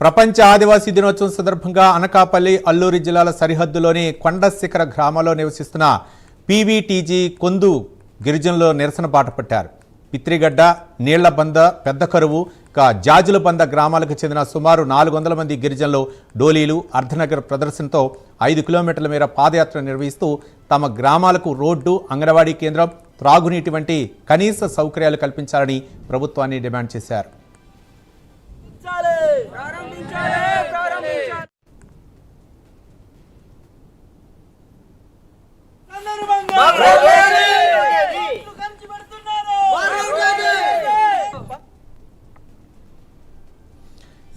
ప్రపంచ ఆదివాసీ దినోత్సవం సందర్భంగా అనకాపల్లి అల్లూరి జిల్లాల సరిహద్దులోని కొండ శిఖర గ్రామంలో నివసిస్తున్న పీవీటీజీ కొందు గిరిజనులు నిరసన బాట పట్టారు. పిత్రిగడ్డ, నీళ్లబంద, పెద్ద కరువు, జాజులబంద గ్రామాలకు చెందిన సుమారు 400 మంది గిరిజనులు డోలీలు, అర్ధనగర్ ప్రదర్శనతో 5 కిలోమీటర్ల మేర పాదయాత్ర నిర్వహిస్తూ తమ గ్రామాలకు రోడ్డు, అంగన్వాడీ కేంద్రం, త్రాగునీటి వంటి కనీస సౌకర్యాలు కల్పించాలని ప్రభుత్వాన్ని డిమాండ్ చేశారు.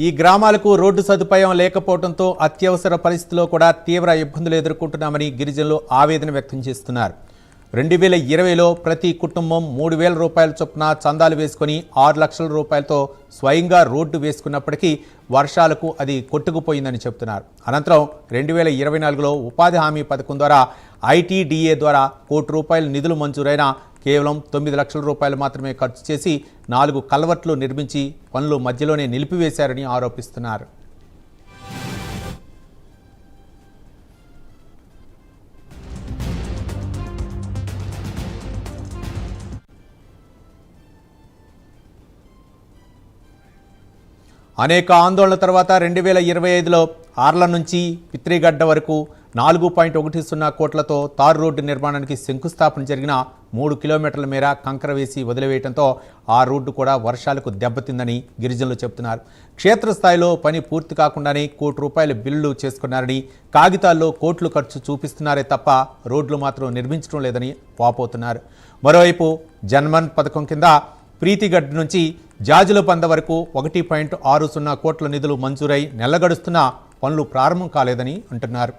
ఈ గ్రామాలకు రోడ్డు సదుపాయం లేకపోవడంతో అత్యవసర పరిస్థితుల్లో కూడా తీవ్ర ఇబ్బందులు ఎదుర్కొంటున్నామని గిరిజనులు ఆవేదన వ్యక్తం చేస్తున్నారు. 2020లో ప్రతి కుటుంబం 3,000 రూపాయల చొప్పున చందాలు వేసుకుని 6 లక్షల రూపాయలతో స్వయంగా రోడ్డు వేసుకున్నప్పటికీ వర్షాలకు అది కొట్టుకుపోయిందని చెబుతున్నారు. అనంతరం 2024లో ఉపాధి హామీ పథకం ద్వారా ఐటీడీఏ ద్వారా ₹1 కోటి నిధులు మంజూరైన కేవలం 9 లక్షల రూపాయలు మాత్రమే ఖర్చు చేసి 4 కల్వర్ట్లు నిర్మించి పనులు మధ్యలోనే నిలిపివేశారని ఆరోపిస్తున్నారు. అనేక ఆందోళనల తర్వాత 2025లో ఆర్ల నుంచి పిత్రిగడ్డ వరకు 4.10 కోట్లతో తారు రోడ్డు నిర్మాణానికి శంకుస్థాపన జరిగిన 3 కిలోమీటర్ల మేర కంకర వేసి వదిలివేయడంతో ఆ రోడ్డు కూడా వర్షాలకు దెబ్బతిందని గిరిజనులు చెబుతున్నారు. క్షేత్రస్థాయిలో పని పూర్తి కాకుండానే ₹1 కోటి బిల్లులు చేసుకున్నారని, కాగితాల్లో కోట్లు ఖర్చు చూపిస్తున్నారే తప్ప రోడ్లు మాత్రం నిర్మించడం లేదని వాపోతున్నారు. మరోవైపు జన్మన్ పథకం కింద ప్రీతిగడ్ నుంచి జాజులబంద వరకు 1.60 కోట్ల నిధులు మంజూరై నెలగడుస్తున్న పనులు ప్రారంభం కాలేదని అంటున్నారు.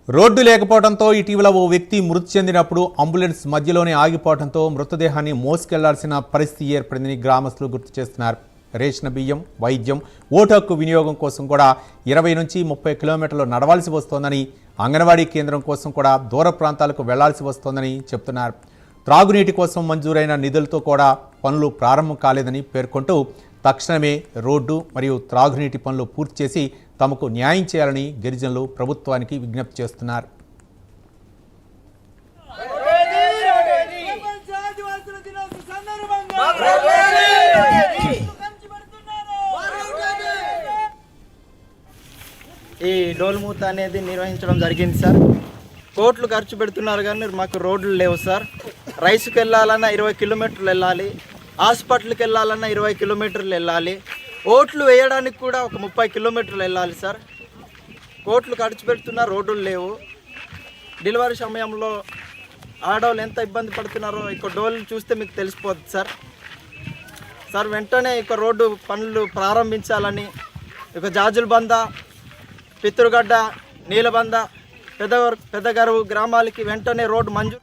రోడ్డు లేకపోవడంతో ఇటీవల ఓ వ్యక్తి మృతి చెందినప్పుడు అంబులెన్స్ మధ్యలోనే ఆగిపోవడంతో మృతదేహాన్ని మోసుకెళ్లాల్సిన పరిస్థితి ఏర్పడిందని గ్రామస్తులు గుర్తు చేస్తున్నారు. రేషన్ బియ్యం, వైద్యం, ఓటు హక్కు వినియోగం కోసం కూడా 20 నుంచి 30 కిలోమీటర్లు నడవాల్సి వస్తోందని, అంగన్వాడీ కేంద్రం కోసం కూడా దూర ప్రాంతాలకు వెళ్లాల్సి వస్తోందని చెప్తున్నారు. త్రాగునీటి కోసం మంజూరైన నిధులతో కూడా పనులు ప్రారంభం కాలేదని పేర్కొంటూ తక్షణమే రోడ్డు మరియు త్రాగునీటి పనులు పూర్తి చేసి తమకు న్యాయం చేయాలని గిరిజనులు ప్రభుత్వానికి విజ్ఞప్తి చేస్తున్నారు. ఈ డోల్మూత అనేది నిర్వహించడం జరిగింది సార్. కోట్లు ఖర్చు పెడుతున్నారు కానీ మాకు రోడ్లు లేవు సార్. రైస్కి వెళ్ళాలన్నా 20 కిలోమీటర్లు వెళ్ళాలి, హాస్పిటల్కి వెళ్ళాలన్నా 20 కిలోమీటర్లు వెళ్ళాలి, ఓట్లు వేయడానికి కూడా ఒక 30 కిలోమీటర్లు వెళ్ళాలి సార్. కోట్లు ఖర్చు పెడుతున్నా రోడ్లు లేవు. డెలివరీ సమయంలో ఆడవాళ్ళు ఎంత ఇబ్బంది పడుతున్నారో ఇక డోలు చూస్తే మీకు తెలిసిపోతుంది సార్. వెంటనే ఇక రోడ్డు పనులు ప్రారంభించాలని ఇక జాజులబంద, పిత్రుగడ్డ, నీలబంద, పెద్దగరువు గ్రామాలకి వెంటనే రోడ్డు మంజూరు